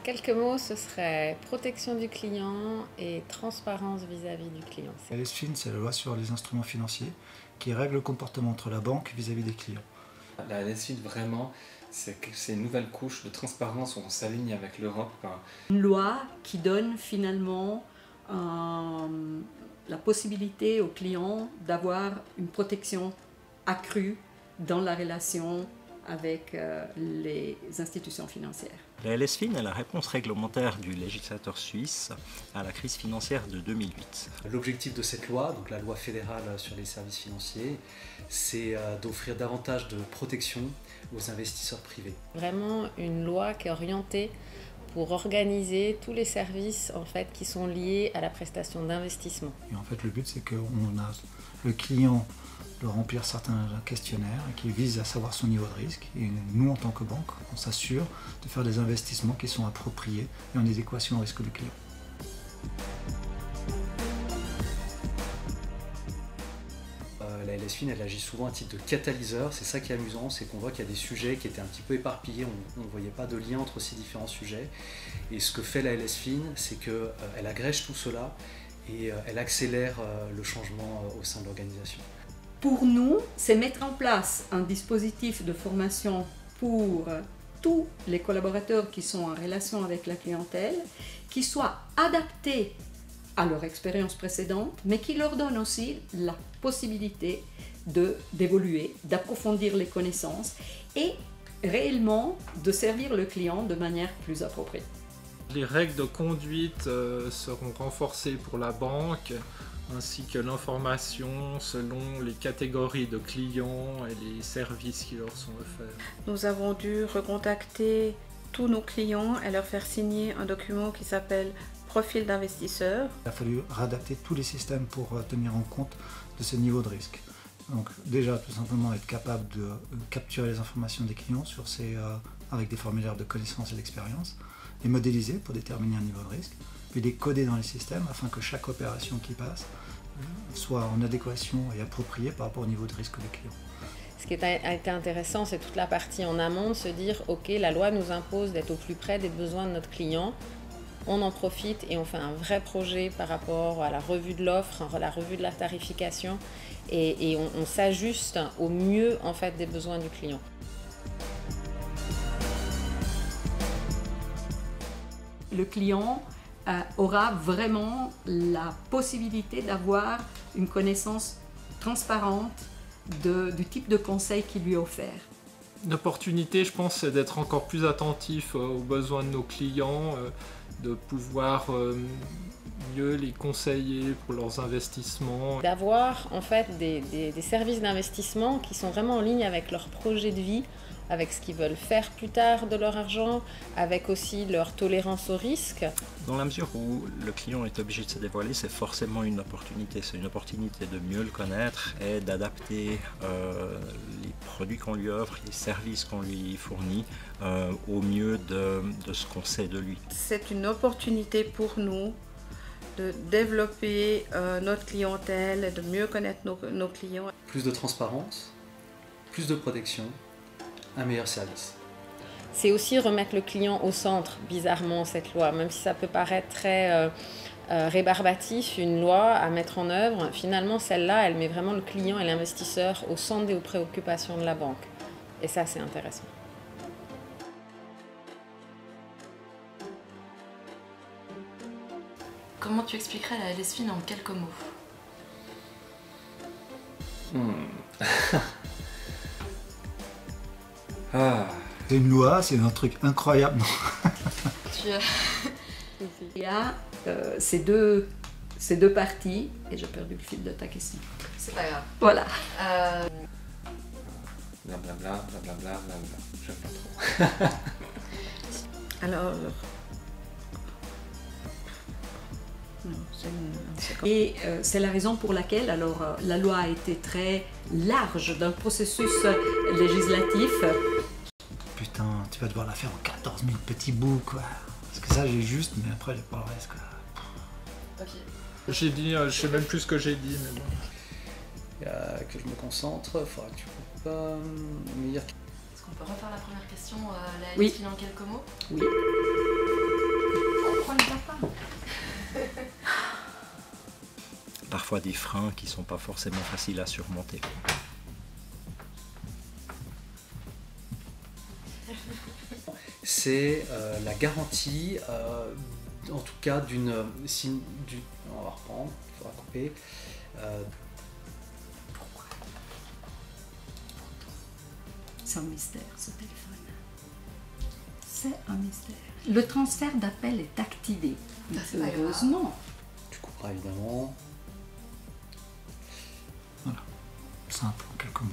Quelques mots, ce serait protection du client et transparence vis-à-vis du client. La LSFIN, c'est la loi sur les instruments financiers qui règle le comportement entre la banque vis-à-vis des clients. La LSFIN, vraiment, c'est une nouvelle couche de transparence où on s'aligne avec l'Europe. Une loi qui donne finalement la possibilité aux clients d'avoir une protection accrue dans la relation avec les institutions financières. La LSFIN est la réponse réglementaire du législateur suisse à la crise financière de 2008. L'objectif de cette loi, donc la loi fédérale sur les services financiers, c'est d'offrir davantage de protection aux investisseurs privés. Vraiment une loi qui est orientée pour organiser tous les services en fait, qui sont liés à la prestation d'investissement. Et en fait, le but, c'est qu'on a le client de remplir certains questionnaires qui visent à savoir son niveau de risque. Et nous, en tant que banque, on s'assure de faire des investissements qui sont appropriés et en adéquation au risque du client. La LSFIN, elle agit souvent à titre de catalyseur. C'est ça qui est amusant, c'est qu'on voit qu'il y a des sujets qui étaient un petit peu éparpillés, on ne voyait pas de lien entre ces différents sujets. Et ce que fait la LSFIN, c'est qu'elle agrège tout cela et elle accélère le changement au sein de l'organisation. Pour nous, c'est mettre en place un dispositif de formation pour tous les collaborateurs qui sont en relation avec la clientèle, qui soit adapté à leur expérience précédente, mais qui leur donne aussi la possibilité d'évoluer, d'approfondir les connaissances et réellement de servir le client de manière plus appropriée. Les règles de conduite seront renforcées pour la banque, ainsi que l'information selon les catégories de clients et les services qui leur sont offerts. Nous avons dû recontacter tous nos clients et leur faire signer un document qui s'appelle profil d'investisseur. Il a fallu réadapter tous les systèmes pour tenir en compte de ce niveau de risque. Donc déjà, tout simplement être capable de capturer les informations des clients avec des formulaires de connaissances et d'expérience, les modéliser pour déterminer un niveau de risque, puis les coder dans les systèmes afin que chaque opération qui passe soit en adéquation et appropriée par rapport au niveau de risque du client. Ce qui a été intéressant, c'est toute la partie en amont de se dire « Ok, la loi nous impose d'être au plus près des besoins de notre client ». On en profite et on fait un vrai projet par rapport à la revue de l'offre, la revue de la tarification et on s'ajuste au mieux en fait, des besoins du client. Le client aura vraiment la possibilité d'avoir une connaissance transparente du type de conseil qui lui est offert. Une opportunité, je pense, c'est d'être encore plus attentif aux besoins de nos clients, de pouvoir mieux les conseiller pour leurs investissements. D'avoir en fait des services d'investissement qui sont vraiment en ligne avec leur projet de vie, avec ce qu'ils veulent faire plus tard de leur argent, avec aussi leur tolérance au risque. Dans la mesure où le client est obligé de se dévoiler, c'est forcément une opportunité. C'est une opportunité de mieux le connaître et d'adapter les produits qu'on lui offre, les services qu'on lui fournit au mieux de ce qu'on sait de lui. C'est une opportunité pour nous de développer notre clientèle et de mieux connaître nos clients. Plus de transparence, plus de protection, un meilleur service. C'est aussi remettre le client au centre, bizarrement, cette loi. Même si ça peut paraître très rébarbatif, une loi à mettre en œuvre, finalement, celle-là, elle met vraiment le client et l'investisseur au centre des préoccupations de la banque. Et ça, c'est intéressant. Comment tu expliquerais la LSFIN en quelques mots? C'est une loi, c'est un truc incroyable. Il y a ces deux parties, et j'ai perdu le fil de ta question. C'est pas grave. Voilà. Blablabla, blablabla, blablabla. J'aime pas trop. Alors, et c'est la raison pour laquelle la loi a été très large dans le processus législatif. Putain, tu vas devoir la faire en 14 000 petits bouts, quoi. Parce que ça, j'ai juste, mais après, j'ai pas le reste, quoi. Ok. J'ai dit, je sais même plus ce que j'ai dit, mais bon. Que je me concentre, il faudra que tu coupes me dire. Est-ce qu'on peut refaire la première question, la Oui. LSFIN en quelques mots? Oui. pourquoi ne va pas? Parfois des freins qui ne sont pas forcément faciles à surmonter. C'est la garantie, en tout cas d'une... on va reprendre, il faudra couper. C'est un mystère, ce téléphone. C'est un mystère. Le transfert d'appel est activé. C'est pas grave. Heureusement. Tu couperas évidemment. Voilà, simple en quelques mots.